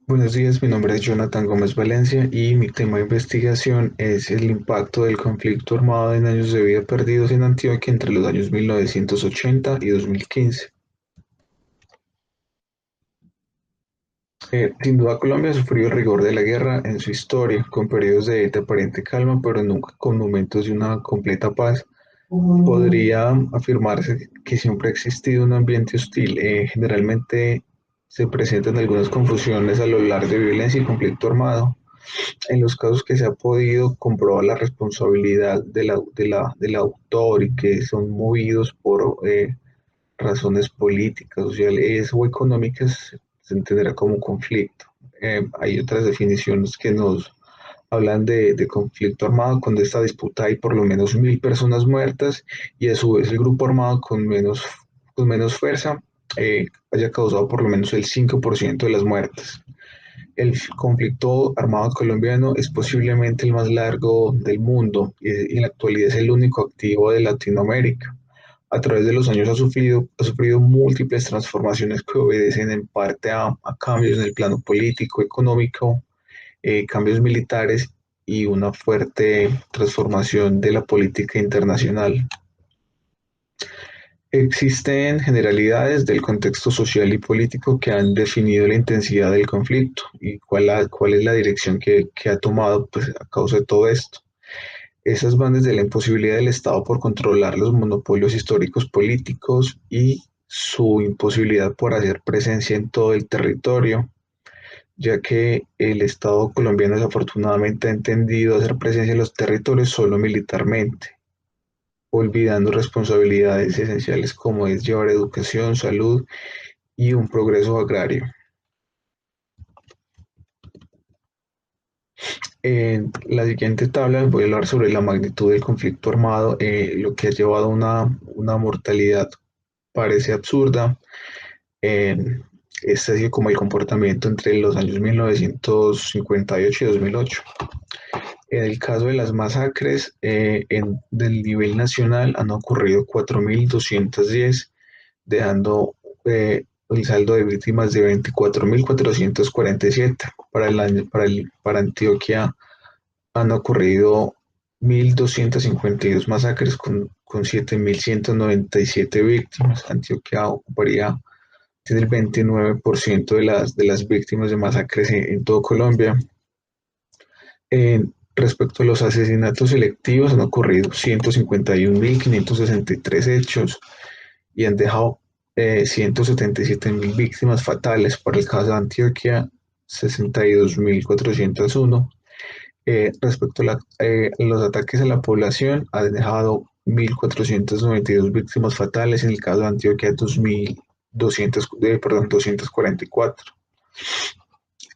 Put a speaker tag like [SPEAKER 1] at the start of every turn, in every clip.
[SPEAKER 1] Buenos días, mi nombre es Jonathan Gómez Valencia y mi tema de investigación es el impacto del conflicto armado en años de vida perdidos en Antioquia entre los años 1980 y 2015. Sin duda Colombia ha sufrido el rigor de la guerra en su historia, con periodos de aparente calma, pero nunca con momentos de una completa paz. Podría afirmarse que siempre ha existido un ambiente hostil. Generalmente se presentan algunas confusiones al hablar de violencia y conflicto armado. En los casos que se ha podido comprobar la responsabilidad del autor y que son movidos por razones políticas, sociales o económicas, se entenderá como conflicto. Hay otras definiciones que nos hablan de conflicto armado cuando esta disputa hay por lo menos 1.000 personas muertas y a su vez el grupo armado con menos fuerza haya causado por lo menos el 5% de las muertes. El conflicto armado colombiano es posiblemente el más largo del mundo y en la actualidad es el único activo de Latinoamérica. A través de los años ha sufrido múltiples transformaciones que obedecen en parte a cambios en el plano político, económico, cambios militares y una fuerte transformación de la política internacional. Existen generalidades del contexto social y político que han definido la intensidad del conflicto y cuál es la dirección que ha tomado pues, a causa de todo esto. Esas van desde la imposibilidad del Estado por controlar los monopolios históricos políticos y su imposibilidad por hacer presencia en todo el territorio, ya que el Estado colombiano desafortunadamente ha entendido hacer presencia en los territorios solo militarmente, olvidando responsabilidades esenciales como es llevar educación, salud y un progreso agrario. En la siguiente tabla voy a hablar sobre la magnitud del conflicto armado, lo que ha llevado a una mortalidad parece absurda. Eh, este ha sido como el comportamiento entre los años 1958 y 2008. En el caso de las masacres, del nivel nacional han ocurrido 4.210, dejando el saldo de víctimas de 24.447. Para Antioquia han ocurrido 1.252 masacres con 7.197 víctimas. Antioquia tiene el 29% de las víctimas de masacres en todo Colombia. Respecto a los asesinatos selectivos, han ocurrido 151.563 hechos y han dejado 177.000 víctimas fatales. Para el caso de Antioquia, 62.401. Respecto a los ataques a la población, han dejado 1.492 víctimas fatales. En el caso de Antioquia, 244.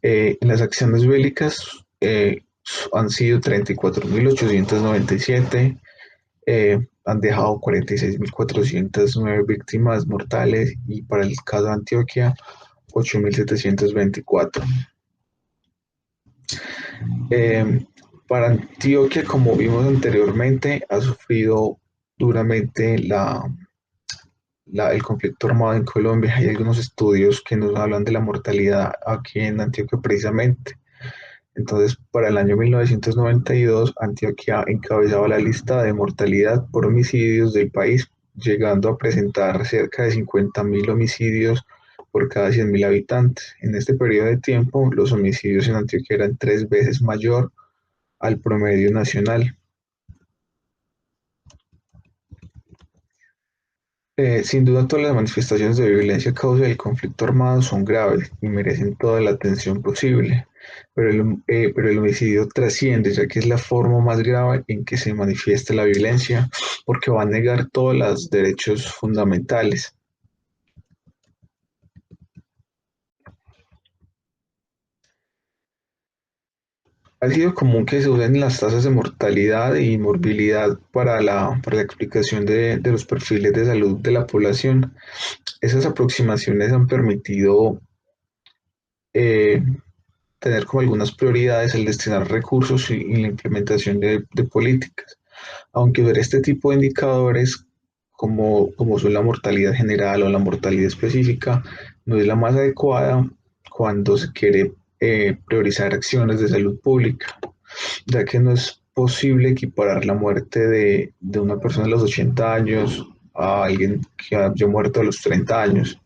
[SPEAKER 1] En las acciones bélicas han sido 34.897, han dejado 46.409 víctimas mortales y para el caso de Antioquia 8.724. Eh, para Antioquia, como vimos anteriormente, ha sufrido duramente el conflicto armado en Colombia. Hay algunos estudios que nos hablan de la mortalidad aquí en Antioquia precisamente. Entonces, para el año 1992, Antioquia encabezaba la lista de mortalidad por homicidios del país, llegando a presentar cerca de 50.000 homicidios por cada 100.000 habitantes. En este periodo de tiempo, los homicidios en Antioquia eran 3 veces mayor al promedio nacional. Sin duda, todas las manifestaciones de violencia a causa del conflicto armado son graves y merecen toda la atención posible, pero el homicidio trasciende, ya que es la forma más grave en que se manifiesta la violencia, porque va a negar todos los derechos fundamentales. Ha sido común que se usen las tasas de mortalidad y morbilidad para la explicación de los perfiles de salud de la población. Esas aproximaciones han permitido eh, tener como algunas prioridades el destinar recursos y la implementación de políticas. Aunque ver este tipo de indicadores como son la mortalidad general o la mortalidad específica no es la más adecuada cuando se quiere priorizar acciones de salud pública, ya que no es posible equiparar la muerte de una persona a los 80 años a alguien que haya muerto a los 30 años.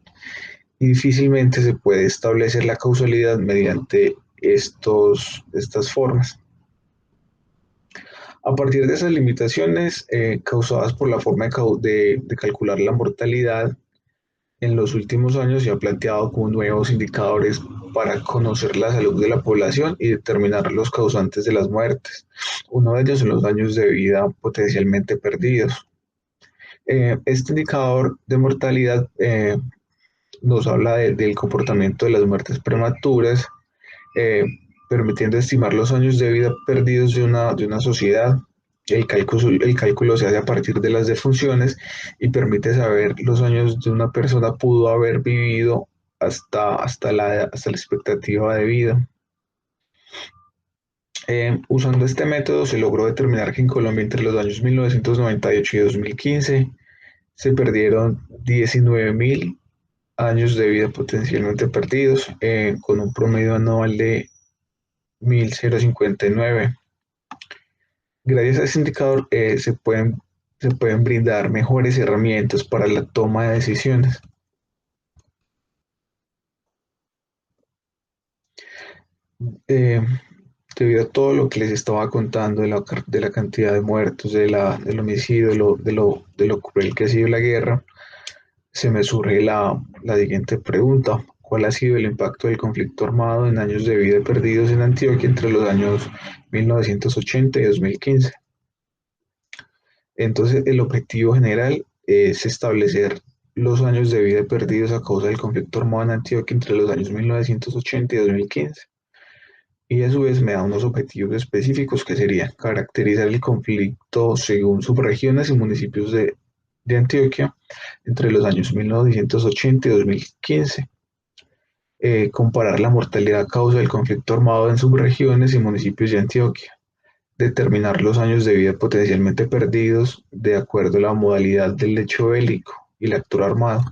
[SPEAKER 1] Y difícilmente se puede establecer la causalidad mediante estas formas. A partir de esas limitaciones causadas por la forma de calcular la mortalidad, en los últimos años se ha planteado como nuevos indicadores para conocer la salud de la población y determinar los causantes de las muertes. Uno de ellos son los años de vida potencialmente perdidos. Este indicador de mortalidad nos habla del comportamiento de las muertes prematuras, eh, permitiendo estimar los años de vida perdidos de una sociedad. El cálculo se hace a partir de las defunciones y permite saber los años de una persona pudo haber vivido hasta la expectativa de vida. Usando este método se logró determinar que en Colombia entre los años 1998 y 2015 se perdieron 19.000 años de vida potencialmente perdidos, con un promedio anual de 1.059. Gracias a este indicador se pueden brindar mejores herramientas para la toma de decisiones. Eh, Debido a todo lo que les estaba contando de la cantidad de muertos, del homicidio, de lo cruel que ha sido la guerra, se me surge la siguiente pregunta. ¿Cuál ha sido el impacto del conflicto armado en años de vida perdidos en Antioquia entre los años 1980 y 2015? Entonces, el objetivo general es establecer los años de vida perdidos a causa del conflicto armado en Antioquia entre los años 1980 y 2015. Y a su vez me da unos objetivos específicos que serían caracterizar el conflicto según subregiones y municipios de Antioquia entre los años 1980 y 2015. Comparar la mortalidad a causa del conflicto armado en subregiones y municipios de Antioquia. Determinar los años de vida potencialmente perdidos de acuerdo a la modalidad del hecho bélico y el actor armado.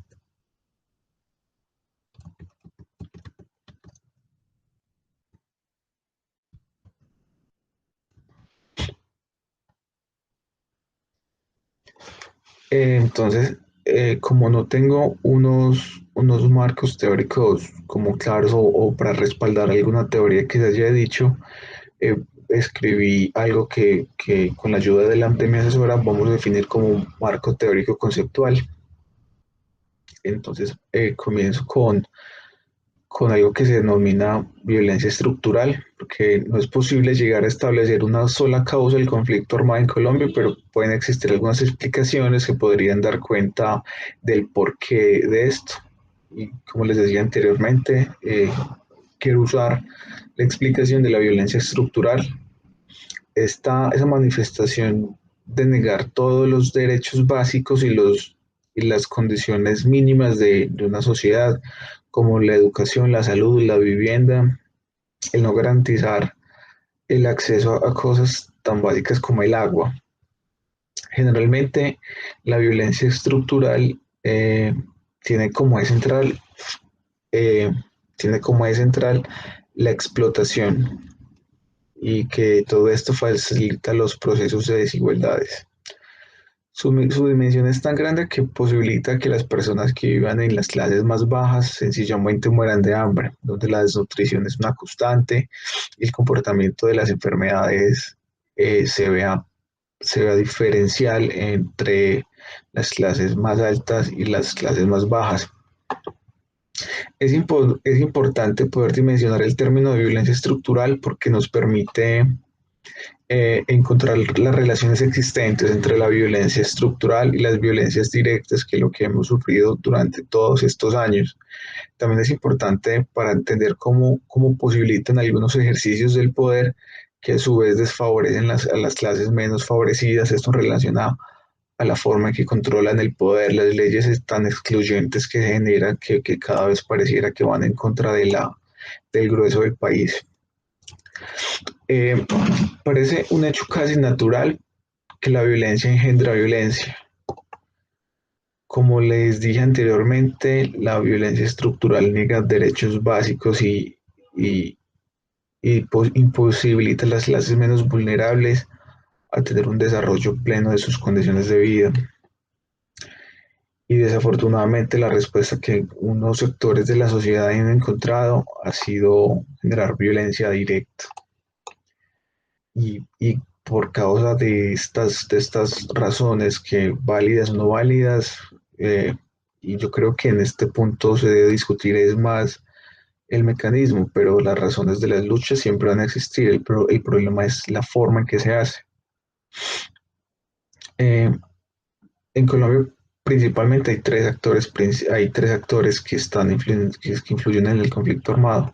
[SPEAKER 1] Entonces, como no tengo unos marcos teóricos como claros o para respaldar alguna teoría que se haya dicho, escribí algo que con la ayuda de mi asesora vamos a definir como un marco teórico conceptual. Entonces, comienzo con algo que se denomina violencia estructural, porque no es posible llegar a establecer una sola causa del conflicto armado en Colombia, pero pueden existir algunas explicaciones que podrían dar cuenta del porqué de esto. Y como les decía anteriormente, quiero usar la explicación de la violencia estructural. Esa manifestación de negar todos los derechos básicos y las condiciones mínimas de una sociedad, como la educación, la salud, la vivienda, el no garantizar el acceso a cosas tan básicas como el agua. Generalmente, la violencia estructural tiene como eje central, eh, tiene como eje central la explotación y que todo esto facilita los procesos de desigualdades. Su dimensión es tan grande que posibilita que las personas que vivan en las clases más bajas sencillamente mueran de hambre, donde la desnutrición es una constante y el comportamiento de las enfermedades eh, se vea, se vea diferencial entre las clases más altas y las clases más bajas. Es importante poder dimensionar el término de violencia estructural porque nos permite encontrar las relaciones existentes entre la violencia estructural y las violencias directas, que es lo que hemos sufrido durante todos estos años. También es importante para entender cómo posibilitan algunos ejercicios del poder que a su vez desfavorecen a las clases menos favorecidas. Esto relacionado a la forma en que controlan el poder, las leyes tan excluyentes que generan que cada vez pareciera que van en contra del grueso del país. Eh, Parece un hecho casi natural que la violencia engendra violencia. Como les dije anteriormente, la violencia estructural niega derechos básicos y y imposibilita a las clases menos vulnerables a tener un desarrollo pleno de sus condiciones de vida. Y desafortunadamente la respuesta que unos sectores de la sociedad han encontrado ha sido generar violencia directa. Y por causa de estas razones, que válidas o no válidas, y yo creo que en este punto se debe discutir es más el mecanismo, pero las razones de las luchas siempre van a existir. El problema es la forma en que se hace. Eh, en Colombia principalmente hay tres actores que que influyen en el conflicto armado.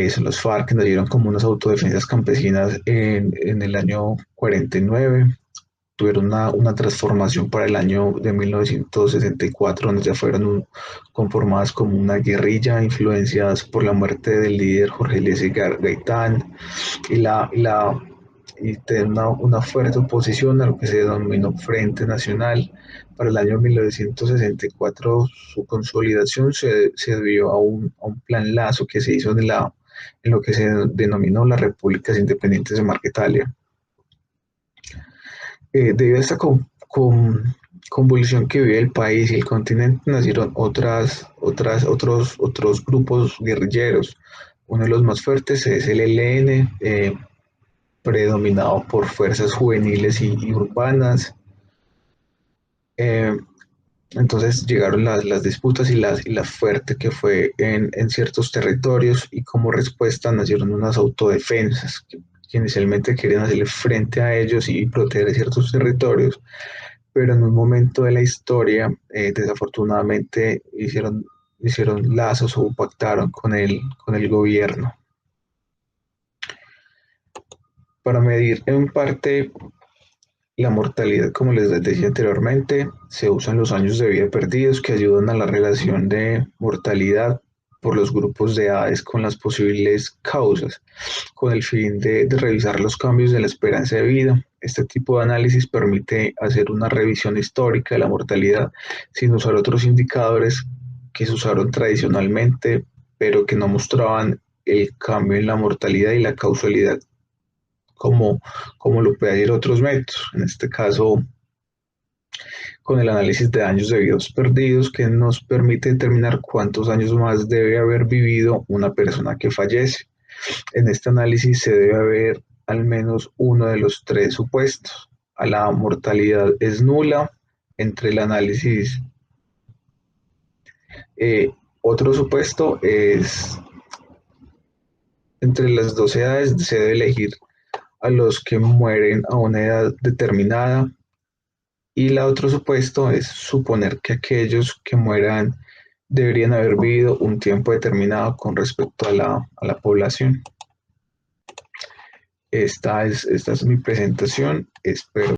[SPEAKER 1] Son los FARC, que nacieron como unas autodefensas campesinas en el año 49. Tuvieron una transformación para el año de 1964, donde ya conformadas como una guerrilla, influenciadas por la muerte del líder Jorge Eliezer Gaitán, y, y tener una fuerte oposición a lo que se denominó Frente Nacional. Para el año 1964, su consolidación se debió a un plan Lazo que se hizo en lo que se denominó las Repúblicas Independientes de Marquetalia. Debido a esta convulsión que vive el país y el continente, nacieron otros grupos guerrilleros. Uno de los más fuertes es el ELN, predominado por fuerzas juveniles y urbanas. Eh, entonces llegaron las disputas y la fuerte que fue en ciertos territorios, y como respuesta nacieron unas autodefensas que inicialmente querían hacerle frente a ellos y proteger ciertos territorios, pero en un momento de la historia, desafortunadamente hicieron lazos o pactaron con el gobierno. Para medir en parte la mortalidad, como les decía anteriormente, se usan los años de vida perdidos, que ayudan a la relación de mortalidad por los grupos de edades con las posibles causas, con el fin de revisar los cambios de la esperanza de vida. Este tipo de análisis permite hacer una revisión histórica de la mortalidad sin usar otros indicadores que se usaron tradicionalmente, pero que no mostraban el cambio en la mortalidad y la causalidad como, como lo puede hacer otros métodos. En este caso, con el análisis de años de vidas perdidos, que nos permite determinar cuántos años más debe haber vivido una persona que fallece. En este análisis se debe haber al menos uno de los tres supuestos. A la mortalidad es nula entre el análisis. Eh, Otro supuesto es entre las dos edades se debe elegir a los que mueren a una edad determinada, y la otro supuesto es suponer que aquellos que mueran deberían haber vivido un tiempo determinado con respecto a a la población. Esta es mi presentación. Espero